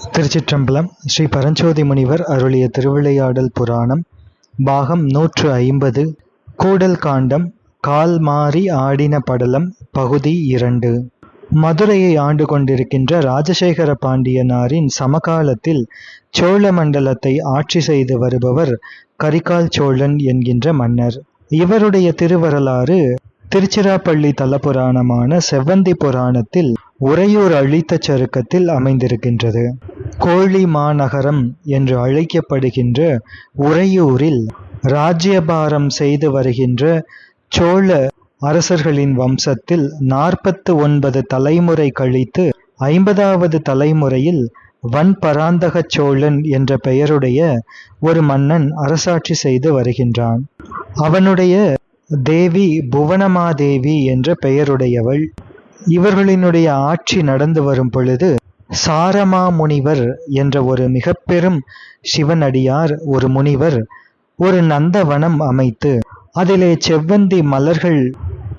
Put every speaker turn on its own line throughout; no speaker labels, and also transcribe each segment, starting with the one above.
திருச்சிற்றம்பலம். ஸ்ரீ பரஞ்சோதி முனிவர் அருளிய திருவிளையாடல் புராணம் பாகம் 150 கூடல் காண்டம் கால் மாறி ஆடின படலம் பகுதி 2. மதுரையை ஆண்டு கொண்டிருக்கின்ற ராஜசேகர பாண்டியனாரின் சமகாலத்தில் சோழ மண்டலத்தை ஆட்சி செய்து வருபவர் கரிகால் சோழன் என்கின்ற மன்னர். இவருடைய திருவரலாறு திருச்சிராப்பள்ளி தலபுராணமான செவ்வந்தி புராணத்தில் உறையூர் அழித்த சருக்கத்தில் அமைந்திருக்கின்றது. கோழி மாநகரம் என்று அழைக்கப்படுகின்ற உறையூரில் ராஜ்யபாரம் செய்து வருகின்ற சோழ அரசர்களின் வம்சத்தில் 49 தலைமுறை கழித்து 50வது தலைமுறையில் வன்பராந்தக சோழன் என்ற பெயருடைய ஒரு மன்னன் அரசாட்சி செய்து வருகின்றான். அவனுடைய தேவி புவனமாதேவி என்ற பெயருடையவள். இவர்களினுடைய ஆட்சி நடந்து வரும் பொழுது சாரமா முனிவர் என்ற ஒரு மிக பெரும் சிவனடியார் ஒரு முனிவர் ஒரு நந்தவனம் அமைத்து அதிலே செவ்வந்தி மலர்கள்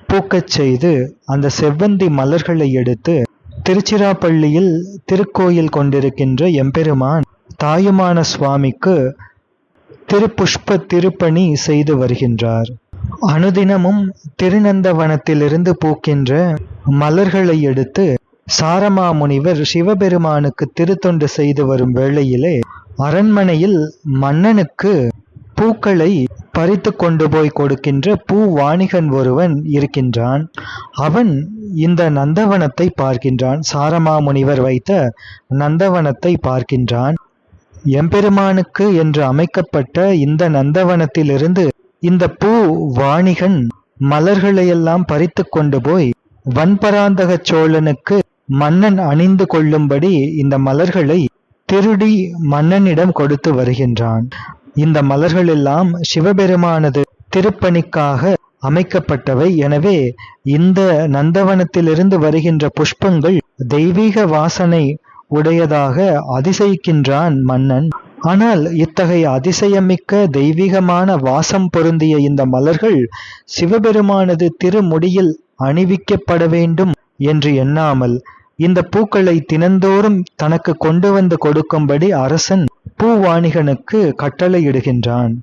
பூக்கச் செய்து அந்த செவ்வந்தி மலர்களை எடுத்து திருச்சிராப்பள்ளியில் திருக்கோயில் கொண்டிருக்கின்ற எம்பெருமான் தாயுமான சுவாமிக்கு திருப்புஷ்ப திருப்பணி செய்து வருகின்றார். அனுதினமும் திருநந்தவனத்திலிருந்து பூக்கின்ற மலர்களை எடுத்து சாரமா முனிவர் சிவபெருமானுக்கு திருத்தொண்டு செய்து வரும் வேளையிலே அரண்மனையில் மன்னனுக்கு பூக்களை பறித்து கொண்டு போய் கொடுக்கின்ற பூ வாணிகன் ஒருவன் இருக்கின்றான். அவன் இந்த நந்தவனத்தை பார்க்கின்றான். சாரமா முனிவர் வைத்த நந்தவனத்தை பார்க்கின்றான். எம்பெருமானுக்கு என்று அமைக்கப்பட்ட இந்த நந்தவனத்திலிருந்து இந்த பூ வாணிகன் மலர்களையெல்லாம் பறித்து கொண்டு போய் வன்பராந்தக சோழனுக்கு மன்னன் அணிந்து கொள்ளும்படி இந்த மலர்களை திருடி மன்னனிடம் கொடுத்து வருகின்றான். இந்த மலர்கள் எல்லாம் சிவபெருமானது திருப்பணிக்காக அமைக்கப்பட்டவை. எனவே இந்த நந்தவனத்திலிருந்து வருகின்ற புஷ்பங்கள் தெய்வீக வாசனை உடையதாக அதிசயிக்கின்றான் மன்னன். ஆனால் இத்தகைய அதிசயமிக்க தெய்வீகமான வாசம் பொருந்திய இந்த மலர்கள் சிவபெருமானது திருமுடியில் அணிவிக்கப்பட வேண்டும் என்று எண்ணாமல் இந்த பூக்களை தினந்தோறும் தனக்கு கொண்டு வந்து கொடுக்கும்படி அரசன் பூவாணிகனுக்கு கட்டளையிடுகின்றான்.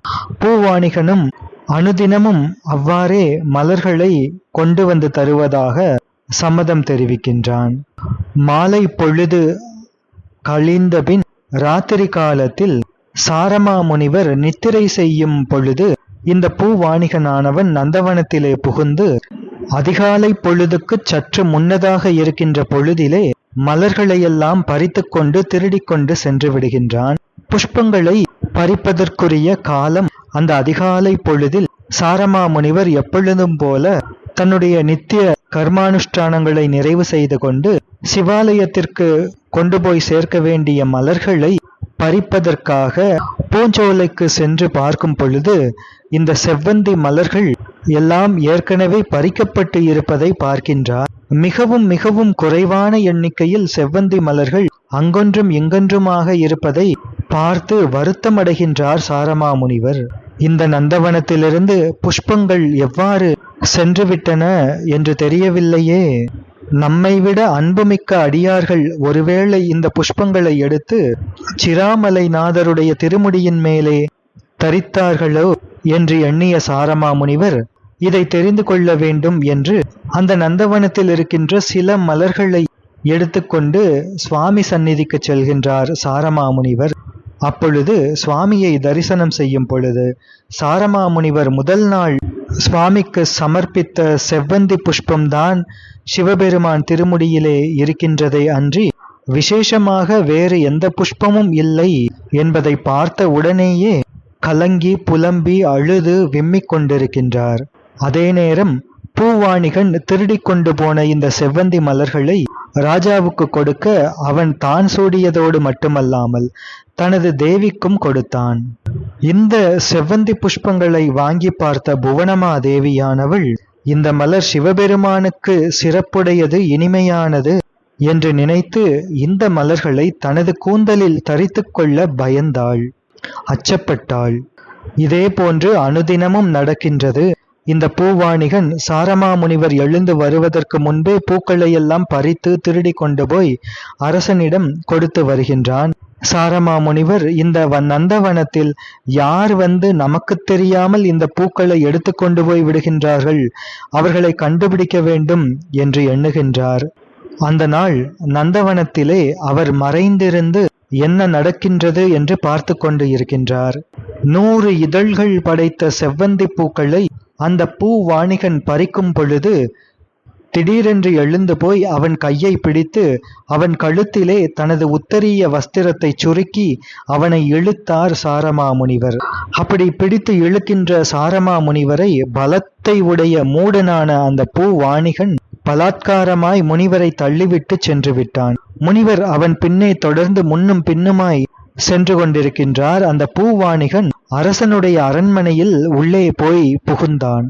பூவாணிகனும் அனுதினமும் அவ்வாறே மலர்களை கொண்டு வந்து தருவதாக சம்மதம் தெரிவிக்கின்றான். மாலை பொழுது கழிந்தபின் ராத்திரி காலத்தில் சாரமா முனிவர் நித்திரை செய்யும் பொழுது இந்த பூவாணிகனானவன் நந்தவனத்திலே புகுந்து அதிகாலை பொழுதுக்கு சற்று முன்னதாக இருக்கின்ற பொழுதிலே மலர்களையெல்லாம் பறித்து கொண்டு திருடிக்கொண்டு சென்று விடுகின்றான். புஷ்பங்களை பறிப்பதற்குரிய காலம் அந்த அதிகாலை பொழுதில் சாரமா முனிவர் எப்பொழுதும் போல தன்னுடைய நித்திய கர்மானுஷ்டானங்களை நிறைவு செய்து கொண்டு சிவாலயத்திற்கு கொண்டு போய் சேர்க்க வேண்டிய மலர்களை பறிப்பதற்காக பூஞ்சோலைக்கு சென்று பார்க்கும் பொழுது இந்த செவ்வந்தி மலர்கள் எல்லாம் ஏற்கனவே பறிக்கப்பட்டு இருப்பதை பார்க்கின்றார். மிகவும் மிகவும் குறைவான எண்ணிக்கையில் செவ்வந்தி மலர்கள் அங்கொன்றும் இங்கொன்றுமாக இருப்பதை பார்த்து வருத்தமடைகின்றார் சாரமா முனிவர். இந்த நந்தவனத்திலிருந்து புஷ்பங்கள் எவ்வாறு சென்றுவிட்டன என்று தெரியவில்லையே. நம்மை விட அன்புமிக்க அடியார்கள் ஒருவேளை இந்த புஷ்பங்களை எடுத்து சிராமலை நாதருடைய திருமுடியின் மேலே தரித்தார்களோ என்று எண்ணிய சாரமா முனிவர் இதை தெரிந்து கொள்ள வேண்டும் என்று அந்த நந்தவனத்தில் இருக்கின்ற சில மலர்களை எடுத்துக்கொண்டு சுவாமி சந்நிதிக்கு செல்கின்றார் சாரமா முனிவர். அப்பொழுது சுவாமியை தரிசனம் செய்யும் பொழுது சாரமா முனிவர் முதல் நாள் சுவாமிக்கு சமர்ப்பித்த செவ்வந்தி புஷ்பம்தான் சிவபெருமான் திருமுடியிலே இருக்கின்றதை அன்றி விசேஷமாக வேறு எந்த புஷ்பமும் இல்லை என்பதை பார்த்த உடனேயே கலங்கி புலம்பி அழுது விம்மிக் கொண்டிருக்கின்றார். அதே நேரம் பூவாணிகன் திருடி கொண்டு போன இந்த செவ்வந்தி மலர்களை ராஜாவுக்கு கொடுக்க அவன் தான் சூடியதோடு மட்டுமல்லாமல் தனது தேவிக்கும் கொடுத்தான். இந்த செவ்வந்தி புஷ்பங்களை வாங்கி பார்த்த புவனமா தேவியானவள் இந்த மலர் சிவபெருமானுக்கு சிறப்புடையது, இனிமையானது என்று நினைத்து இந்த மலர்களை தனது கூந்தலில் தரித்து கொள்ள பயந்தாள், அச்சப்பட்டாள். இதே போன்று அனுதினமும் நடக்கின்றது. இந்த பூவாணிகன் சாரமா முனிவர் எழுந்து வருவதற்கு முன்பே பூக்களை எல்லாம் பறித்து திருடி கொண்டு போய் அரசனிடம் கொடுத்து வருகின்றான். சாரமா முனிவர் இந்த நந்தவனத்தில் யார் வந்து நமக்கு தெரியாமல் இந்த பூக்களை எடுத்து கொண்டு போய் விடுகின்றார்கள், அவர்களை கண்டுபிடிக்க வேண்டும் என்று எண்ணுகின்றார். அந்த நாள் நந்தவனத்திலே அவர் மறைந்திருந்து என்ன நடக்கின்றது என்று பார்த்து கொண்டு இருக்கின்றார். 100 இதழ்கள் படைத்த செவ்வந்தி பூக்களை அந்த பூ வாணிகன் பறிக்கும் பொழுது திடீரென்று எழுந்து போய் அவன் கையை பிடித்து அவன் கழுத்திலே தனது உத்தரிய வஸ்திரத்தை சுருக்கி அவனை இழுத்தார் சாரமா முனிவர். அப்படி பிடித்து இழுக்கின்ற சாரமா முனிவரை பலத்தை உடைய மூடனான அந்த பூ வாணிகன் பலாத்காரமாய் முனிவரை தள்ளிவிட்டு சென்று விட்டான். முனிவர் அவன் பின்னே தொடர்ந்து முன்னும் பின்னுமாய் சென்று கொண்டிருக்கின்றார். அந்த பூவாணிகன் அரசனுடைய அரண்மனையில் உள்ளே போய் புகுந்தான்.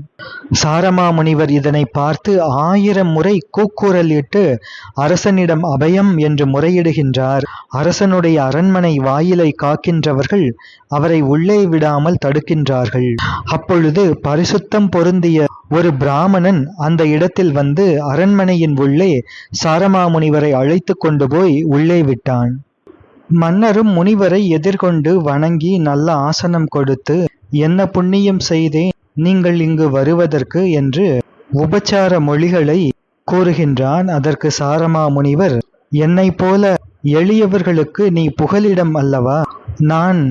சாரமா முனிவர் இதனை பார்த்து 1000 முறை கூக்குரல் இட்டு அரசனிடம் அபயம் என்று முறையிடுகின்றார். அரசனுடைய அரண்மனை வாயிலை காக்கின்றவர்கள் அவரை உள்ளே விடாமல் தடுக்கின்றார்கள். அப்பொழுது பரிசுத்தம் பொருந்திய ஒரு பிராமணன் அந்த இடத்தில் வந்து அரண்மனையின் உள்ளே சாரமா முனிவரை அழைத்து கொண்டு போய் உள்ளே விட்டான். மன்னரும் முனிவரை எதிர்கொண்டு வணங்கி நல்ல ஆசனம் கொடுத்து, என்ன புண்ணியம் செய்தேன் நீங்கள் இங்கு வருவதற்கு என்று உபச்சார மொழிகளை கூறுகின்றான். அதற்கு சாரமா முனிவர், என்னை போல எளியவர்களுக்கு நீ புகலிடம் அல்லவா? நான்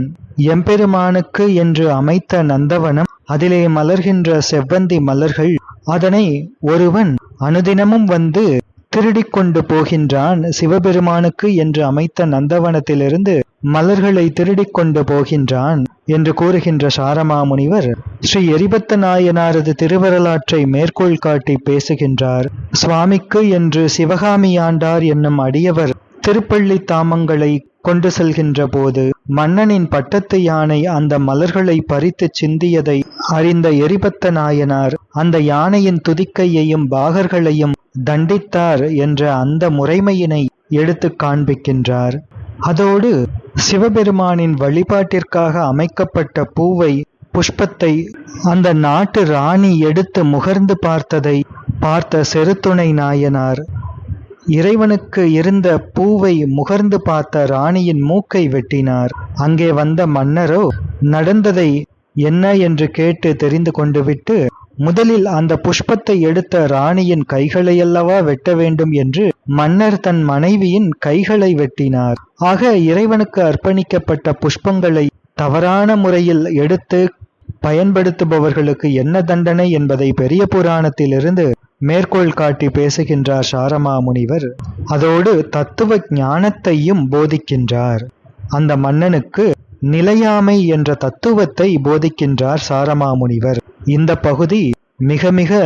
எம்பெருமானுக்கு என்று அமைத்த நந்தவனம், அதிலே மலர்கின்ற செவ்வந்தி மலர்கள், அதனை ஒருவன் அனுதினமும் வந்து திருடிக் கொண்டு போகின்றான். சிவபெருமானுக்கு என்று அமைத்த நந்தவனத்திலிருந்து மலர்களை திருடிக் கொண்டு போகின்றான் என்று கூறுகின்ற சாரமா முனிவர் ஸ்ரீ எரிபத்த நாயனாரது திருவரலாற்றை மேற்கோள் காட்டி பேசுகின்றார். சுவாமிக்கு என்று சிவகாமி ஆண்டார் என்னும் அடியவர் திருப்பள்ளி தாமங்களை கொண்டு செல்கின்ற போது மன்னனின் பட்டத்து யானை அந்த மலர்களை பறித்து சிந்தியதை அறிந்த எரிபத்த நாயனார் அந்த யானையின் துதிக்கையையும் பாகர்களையும் தண்டித்தார் என்ற அந்த முறைமையினை எடுத்து காண்பிக்கின்றார். அதோடு சிவபெருமானின் வழிபாட்டிற்காக அமைக்கப்பட்ட பூவை, புஷ்பத்தை அந்த நாட்டு ராணி எடுத்து முகர்ந்து பார்த்ததை பார்த்த செருத்துணை நாயனார் இறைவனுக்கு இருந்த பூவை முகர்ந்து பார்த்த ராணியின் மூக்கை வெட்டினார். அங்கே வந்த மன்னரோ நடந்ததை என்ன என்று கேட்டு தெரிந்து கொண்டு விட்டு, முதலில் அந்த புஷ்பத்தை எடுத்த ராணியின் கைகளையல்லவா வெட்ட வேண்டும் என்று மன்னர் தன் மனைவியின் கைகளை வெட்டினார். ஆக இறைவனுக்கு அர்ப்பணிக்கப்பட்ட புஷ்பங்களை தவறான முறையில் எடுத்து பயன்படுத்துபவர்களுக்கு என்ன தண்டனை என்பதை பெரிய புராணத்திலிருந்து மேற்கோள் காட்டி பேசுகின்றார் சாரமா முனிவர். அதோடு தத்துவ ஞானத்தையும் போதிக்கின்றார். அந்த மன்னனுக்கு நிலையாமை என்ற தத்துவத்தை போதிக்கின்றார் சாரமா முனிவர். இந்த பகுதி மிக மிக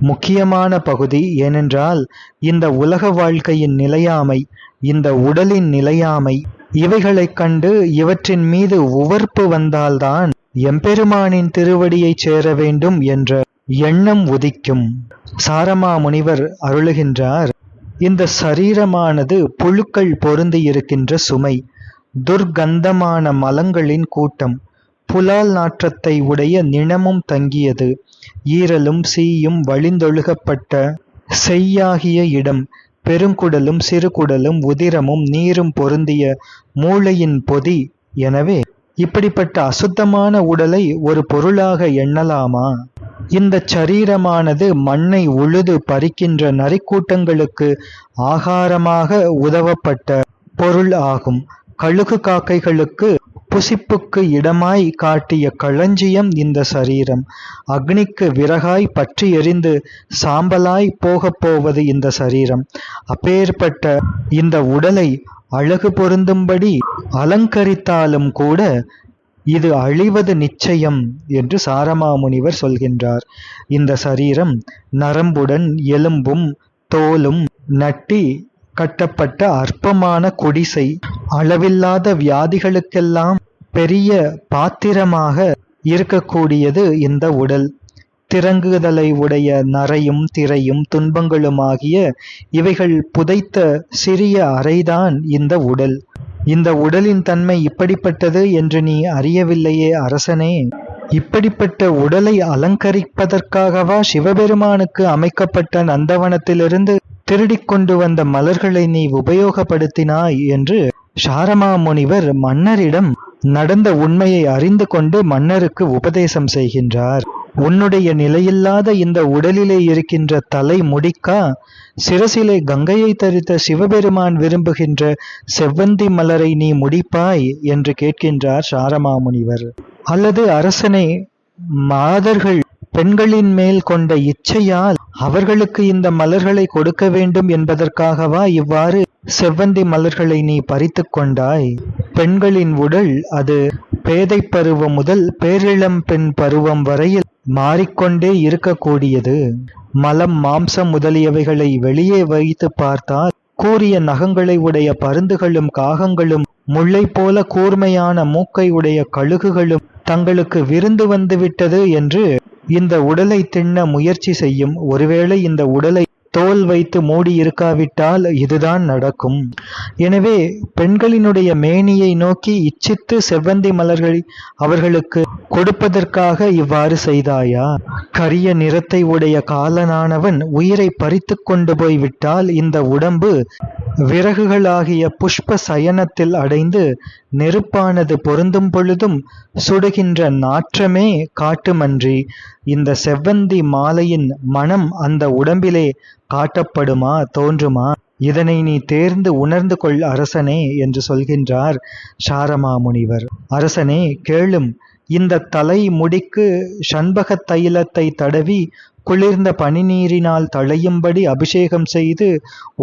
முக்கியமான பகுதி. ஏனென்றால் இந்த உலக வாழ்க்கையின் நிலையாமை, இந்த உடலின் நிலையாமை, இவைகளைக் கண்டு இவற்றின் மீது உவர்ப்பு வந்தால்தான் எம்பெருமானின் திருவடியைச் சேர வேண்டும் என்ற எண்ணம் உதிக்கும். சாரமா முனிவர் அருளுகின்றார், இந்த சரீரமானது புழுக்கள் பொருந்தி இருக்கின்ற சுமை, துர்கந்தமான மலங்களின் கூட்டம், புலால் நாற்றத்தை உடைய நிணமும் தங்கியது, ஈரலும் சீயும் வழிந்தொழுகப்பட்ட செய்யாகிய இடம், பெருங்குடலும் சிறுகுடலும் உதிரமும் நீரும் பொருந்திய மூளையின் பொதி. எனவே இப்படிப்பட்ட அசுத்தமான உடலை ஒரு பொருளாக எண்ணலாமா? இந்த சரீரமானது மண்ணை உழுது பறிக்கின்ற நரிக்கூட்டங்களுக்கு ஆகாரமாக உதவப்பட்ட பொருள் ஆகும். கழுகு காக்கைகளுக்கு புசிப்புக்கு இடமாய் காட்டிய களஞ்சியம் இந்த சரீரம். அக்னிக்கு விறகாய் பற்றி எரிந்து சாம்பலாய் போகப் போவது இந்த சரீரம். அப்பேற்பட்ட இந்த உடலை அழகு பொருந்தும்படி அலங்கரித்தாலும் கூட இது அழிவது நிச்சயம் என்று சாரமா முனிவர் சொல்கின்றார். இந்த சரீரம் நரம்புடன் எலும்பும் தோலும் நட்டி கட்டப்பட்ட அற்பமான குடிசை, அளவில்லாத வியாதிகளுக்கெல்லாம் பெரிய பாத்திரமாக இருக்கக்கூடியது இந்த உடல். திறங்குதலை உடைய நரையும் திரையும் துன்பங்களுமாகிய இவைகள் புதைத்த சிறிய அறைதான் இந்த உடல். இந்த உடலின் தன்மை இப்படிப்பட்டது என்று நீ அறியவில்லையே அரசனே. இப்படிப்பட்ட உடலை அலங்கரிப்பதற்காகவா சிவபெருமானுக்கு அமைக்கப்பட்ட நந்தவனத்திலிருந்து திருடிக் கொண்டு வந்த மலர்களை நீ உபயோகப்படுத்தினாய் என்று சாரமா முனிவர் மன்னரிடம் நடந்த உண்மையை அறிந்து கொண்டு மன்னருக்கு உபதேசம் செய்கின்றார். உன்னுடைய நிலையில்லாத இந்த உடலிலே இருக்கின்ற தலை முடிக்கா சிரசிலே கங்கையை தரித்த சிவபெருமான் விரும்புகின்ற செவ்வந்தி மலரை நீ முடிப்பாய் என்று கேட்கின்றார் சாரமா முனிவர். அல்லது அரசனை, மாதர்கள் பெண்களின் மேல் கொண்ட இச்சையால் அவர்களுக்கு இந்த மலர்களை கொடுக்க வேண்டும் என்பதற்காகவா இவ்வாறு செவ்வந்தி மலர்களை நீ பறித்து கொண்டாய்? பெண்களின் உடல் அது பேதை பருவம் முதல் பேரிளம் பெண் பருவம் வரையில் மாறிக்கொண்டே இருக்கக்கூடியது. மலம், மாம்சம் முதலியவைகளை வெளியே வைத்து பார்த்தால் கூரிய நகங்களை உடைய பருந்துகளும் காகங்களும் முல்லை போல கூர்மையான மூக்கை உடைய கழுகுகளும் தங்களுக்கு விருந்து வந்துவிட்டது என்று இந்த உடலை தின்ன முயற்சி செய்யும். ஒருவேளை இந்த உடலை தோல் வைத்து மூடி இருக்காவிட்டால் இதுதான் நடக்கும். எனவே பெண்களினுடைய மேனியை நோக்கி இச்சித்து செவ்வந்தி மலர்களை அவர்களுக்கு கொடுப்பதற்காக இவ்வாறு செய்தாயா? கரிய நிறத்தை உடைய காலனானவன் உயிரை பறித்து கொண்டு போய் விட்டால் இந்த உடம்பு விறகுகளாகிய புஷ்ப சயனத்தில் அடைந்து நெருப்பானது பொருந்தும் பொழுதும் சுடுகின்ற நாற்றமே காட்டுமன்றி இந்த செவ்வந்தி மாலையின் மனம் அந்த உடம்பிலே காட்டப்படுமா, தோன்றுமா? இதனை நீ தேர்ந்து உணர்ந்து கொள் அரசனே என்று சொல்கின்றார் சாரமா முனிவர். அரசனே கேளும். இந்த தலை முடிக்கு சண்பக தைலத்தை தடவி குளிர்ந்த பனிநீரினால் தழையும்படி அபிஷேகம் செய்து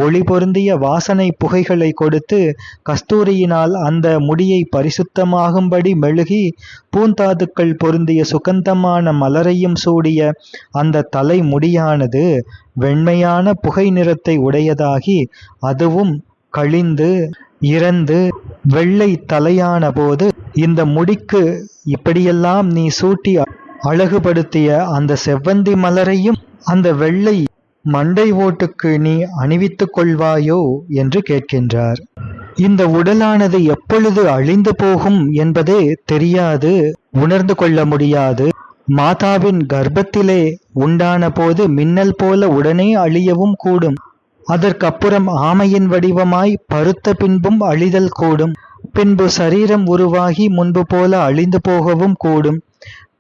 ஒளி பொருந்திய வாசனை புகைகளை கொடுத்து கஸ்தூரியினால் அந்த முடியை பரிசுத்தமாகும்படி மெழுகி பூந்தாதுக்கள் பொருந்திய சுகந்தமான மலரையும் சூடிய அந்த தலை முடியானது வெண்மையான புகை நிறத்தை உடையதாகி அதுவும் கழிந்து இறந்து வெள்ளை தலையான போது இந்த முடிக்கு இப்படியெல்லாம் நீ சூட்டி அழகுபடுத்திய அந்த செவ்வந்தி மலரையும் அந்த வெள்ளை மண்டை ஓட்டுக்கு நீ அணிவித்துக் கொள்வாயோ என்று கேட்கின்றார். இந்த உடலானது எப்பொழுது அழிந்து போகும் என்பதே தெரியாது, உணர்ந்து கொள்ள முடியாது. மாதாவின் கர்ப்பத்திலே உண்டான போது மின்னல் போல உடனே அழியவும் கூடும். அதற்கப்புறம் ஆமையின் வடிவமாய் பருத்த பின்பும் அழிதல் கூடும். பின்பு சரீரம் உருவாகி முன்பு போல அழிந்து போகவும் கூடும்.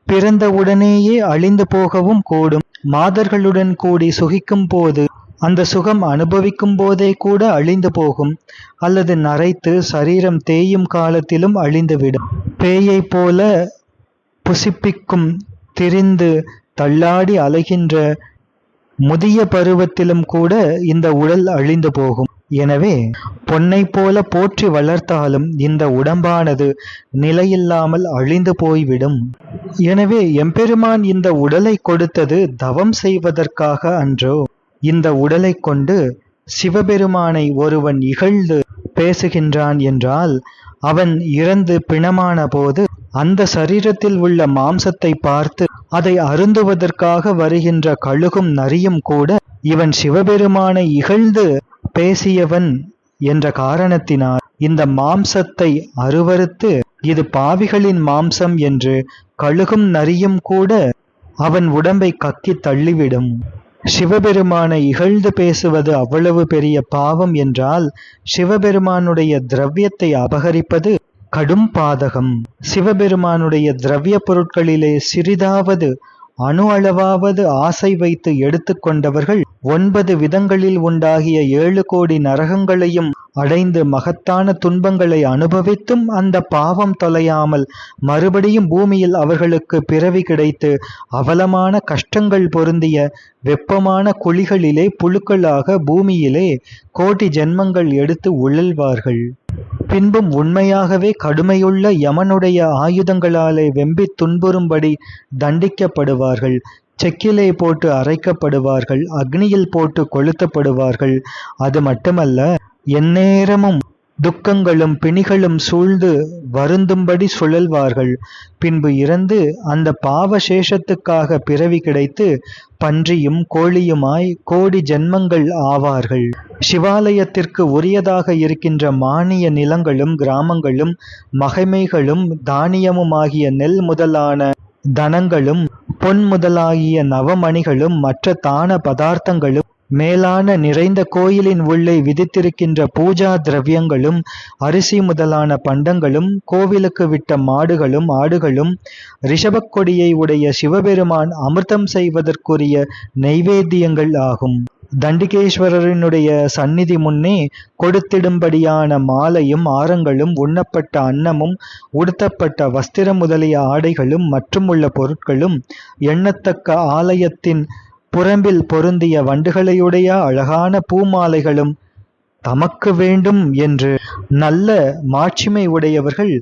பிறந்த உடனேயே அழிந்து போகவும் கூடும். மாதர்களுடன் கூடி சுகிக்கும் போது அந்த சுகம் அனுபவிக்கும் போதே கூட அழிந்து போகும். அல்லது நரைத்து சரீரம் தேயும் காலத்திலும் அழிந்துவிடும். பேயை போல புசிப்பிக்கும் திரிந்து தள்ளாடி அலைகின்ற முதிய பருவத்திலும் கூட இந்த உடல் அழிந்து போகும். எனவே பொன்னை போல போற்றி வளர்த்தாலும் இந்த உடம்பானது நிலையில்லாமல் அழிந்து போய்விடும். எனவே எம்பெருமான் இந்த உடலை கொடுத்தது தவம் செய்வதற்காக அன்றோ? இந்த உடலை கொண்டு சிவபெருமானை ஒருவன் இகழ்ந்து பேசுகின்றான் என்றால் அவன் இறந்து பிணமான போது அந்த சரீரத்தில் உள்ள மாம்சத்தை பார்த்து அதை அருந்துவதற்காக வருகின்ற கழுகும் நரியும் கூட இவன் சிவபெருமானை இகழ்ந்து பேசியவன் என்ற காரணத்தினால் இந்த மாம்சத்தை அருவருத்து இது பாவிகளின் மாம்சம் என்று கழுகும் நரியும் கூட அவன் உடம்பை கக்கி தள்ளிவிடும். சிவபெருமானை இகழ்ந்து பேசுவது அவ்வளவு பெரிய பாவம் என்றால் சிவபெருமானுடைய திரவியத்தை அபகரிப்பது கடும் பாதகம். சிவபெருமானுடைய திரவிய பொருட்களிலே சிறிதாவது அணு அளவாவது ஆசை வைத்து எடுத்து கொண்டவர்கள் 9 விதங்களில் உண்டாகிய 7 கோடி நரகங்களையும் அடைந்து மகத்தான துன்பங்களை அனுபவித்தும் அந்த பாவம் தொலையாமல் மறுபடியும் பூமியில் அவர்களுக்கு பிறவி கிடைத்து அவலமான கஷ்டங்கள் பொருந்திய வெப்பமான குழிகளிலே புழுக்களாக பூமியிலே கோடி ஜென்மங்கள் எடுத்து உழல்வார்கள். பின்பும் உண்மையாகவே கடுமையுள்ள யமனுடைய ஆயுதங்களாலே வெம்பி துன்புறும்படி தண்டிக்கப்படுவார்கள். செக்கிலே போட்டு அரைக்கப்படுவார்கள். அக்னியில் போட்டு கொளுத்தப்படுவார்கள். அது மட்டுமல்ல, எந்நேரமும் துக்கங்களும் பிணிகளும் சூழ்ந்து வருந்தும்படி சுழல்வார்கள். பின்பு இறந்து அந்த பாவசேஷத்துக்காக பிறவி கிடைத்து பன்றியும் கோழியுமாய் கோடி ஜென்மங்கள் ஆவார்கள். சிவாலயத்திற்கு உரியதாக இருக்கின்ற மானிய நிலங்களும் கிராமங்களும் மகைமைகளும் தானியமுமாகிய நெல் முதலான தனங்களும் பொன் முதலாகிய நவமணிகளும் மற்ற தான பதார்த்தங்களும் மேலான நிறைந்த கோயிலின் உள்ளே விதித்திருக்கின்ற பூஜா திரவியங்களும் அரிசி முதலான பண்டங்களும் கோவிலுக்கு விட்ட மாடுகளும் ஆடுகளும் ரிஷபக் கொடியை உடைய சிவபெருமான் அமிர்தம் செய்வதற்குரிய நைவேத்தியங்கள் ஆகும். தண்டிகேஸ்வரரினுடைய சந்நிதி முன்னே கொடுத்திடும்படியான மாலையும் ஆரங்களும் உண்ணப்பட்ட அன்னமும் உடுத்தப்பட்ட வஸ்திரம் முதலிய ஆடைகளும் மற்றும் உள்ள பொருட்களும் எண்ணத்தக்க ஆலயத்தின் புறம்பில் பொருந்திய வண்டுகளையுடைய அழகான பூமாலைகளும் தமக்கு வேண்டும் என்று நல்ல மாட்சிமை உடையவர்கள்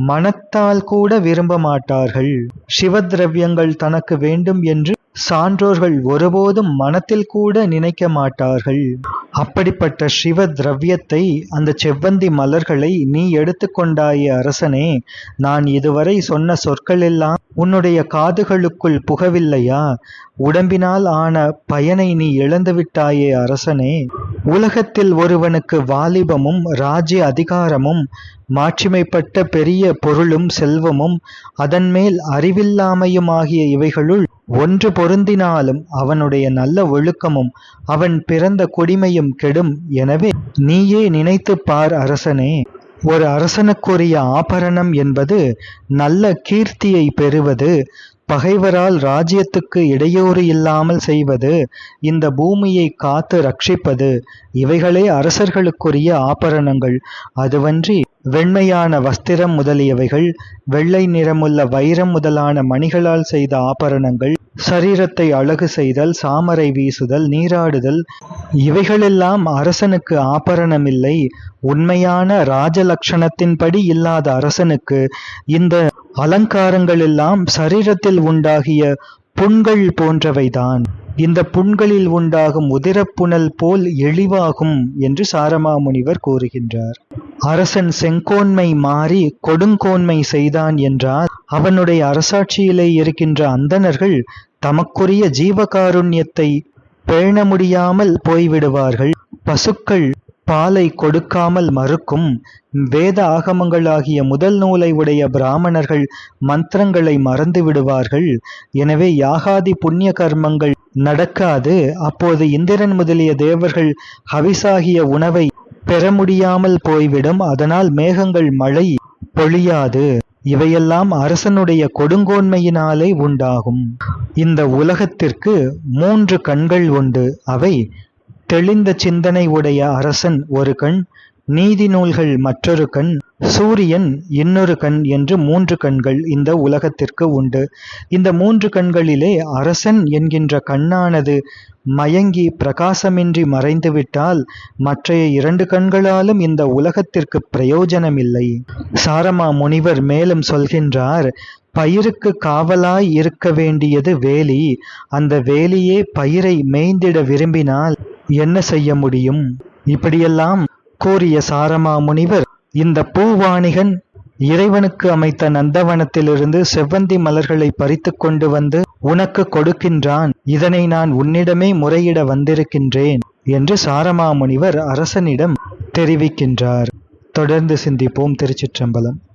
மனத்தால் கூட விரும்ப மாட்டார்கள். சிவத்ரவியங்கள் தனக்கு வேண்டும் என்று சான்றோர்கள் ஒருபோதும் மனத்தில் கூட நினைக்க மாட்டார்கள். அப்படிப்பட்ட சிவ திரவியத்தை, அந்த செவ்வந்தி மலர்களை நீ எடுத்துக்கொண்டாயே அரசனே, நான் இதுவரை சொன்ன சொற்கள் எல்லாம் உன்னுடைய காதுகளுக்குள் புகவில்லையா? உடம்பினால் ஆன பயனை நீ இழந்துவிட்டாயே அரசனே. உலகத்தில் ஒருவனுக்கு வாலிபமும் ராஜ்ய அதிகாரமும் மாட்சிமைப்பட்ட பெரிய பொருளும் செல்வமும் அதன்மேல் அறிவில்லாமையும் ஆகிய இவைகளுள் ஒன்று பொருந்தினாலும் அவனுடைய நல்ல ஒழுக்கமும் அவன் பிறந்த குடிமையும் கெடும். எனவே நீயே நினைத்து பார் அரசனே. ஒரு அரசனுக்குரிய ஆபரணம் என்பது நல்ல கீர்த்தியை பெறுவது, பகைவரால் ராஜ்யத்துக்கு இடையூறு இல்லாமல் செய்வது, இந்த பூமியை காத்து ரட்சிப்பது, இவைகளே அரசர்களுக்குரிய ஆபரணங்கள். அதுவன்றி வெண்மையான வஸ்திரம் முதலியவைகள், வெள்ளை நிறமுள்ள வைரம் முதலான மணிகளால் செய்த ஆபரணங்கள், சரீரத்தை அழகு செய்தல், சாமரை வீசுதல், நீராடுதல், இவைகளெல்லாம் அரசனுக்கு ஆபரணமில்லை. உண்மையான ராஜலட்சணத்தின்படி இல்லாத அரசனுக்கு இந்த அலங்காரங்கள் எல்லாம் சரீரத்தில் உண்டாகிய புண்கள் போன்றவைதான். இந்த புண்களில் உண்டாகும் உதிரப்புணல் போல் எளிவாகும் என்று சாரமா முனிவர் கூறுகின்றார். அரசன் செங்கோன்மை மாறி கொடுங்கோன்மை செய்தான் என்றால் அவனுடைய அரசாட்சியிலே இருக்கின்ற அந்தணர்கள் தமக்குரிய ஜீவகாருண்யத்தை பேண முடியாமல் போய்விடுவார்கள். பசுக்கள் பாலை கொடுக்காமல் மறுக்கும். வேத ஆகமங்களாகிய முதல் நூலை உடைய பிராமணர்கள் மந்திரங்களை மறந்து விடுவார்கள். எனவே யாகாதி புண்ணிய கர்மங்கள் நடக்காது. அப்போது இந்திரன் முதலிய தேவர்கள் ஹவிசாகிய உணவை பெற முடியாமல் போய்விடும். அதனால் மேகங்கள் மழை பொழியாது. இவையெல்லாம் அரசனுடைய கொடுங்கோன்மையினாலே உண்டாகும். இந்த உலகத்திற்கு 3 கண்கள் உண்டு. அவை தெளிந்த சிந்தனை உடைய அரசன் ஒரு கண், நீதி நூல்கள் மற்றொரு கண், சூரியன் இன்னொரு கண் என்று 3 கண்கள் இந்த உலகத்திற்கு உண்டு. இந்த 3 கண்களிலே அரசன் என்கின்ற கண்ணானது மயங்கி பிரகாசமின்றி மறைந்துவிட்டால் மற்றைய 2 கண்களாலும் இந்த உலகத்திற்கு பிரயோஜனமில்லை. சாரமா முனிவர் மேலும் சொல்கின்றார், பயிருக்கு காவலாய் இருக்க வேண்டியது வேலி. அந்த வேலியே பயிரை மேய்ந்திட விரும்பினால் என்ன செய்ய முடியும்? இப்படியெல்லாம் கூறிய சாரமா முனிவர், இந்த பூவாணிகன் இறைவனுக்கு அமைத்த நந்தவனத்திலிருந்து செவ்வந்தி மலர்களை பறித்து கொண்டு வந்து உனக்கு கொடுக்கின்றான். இதனை நான் உன்னிடமே முறையிட வந்திருக்கின்றேன் என்று சாரமா முனிவர் அரசனிடம் தெரிவிக்கின்றார். தொடர்ந்து சிந்திப்போம். திருச்சிற்றம்பலம்.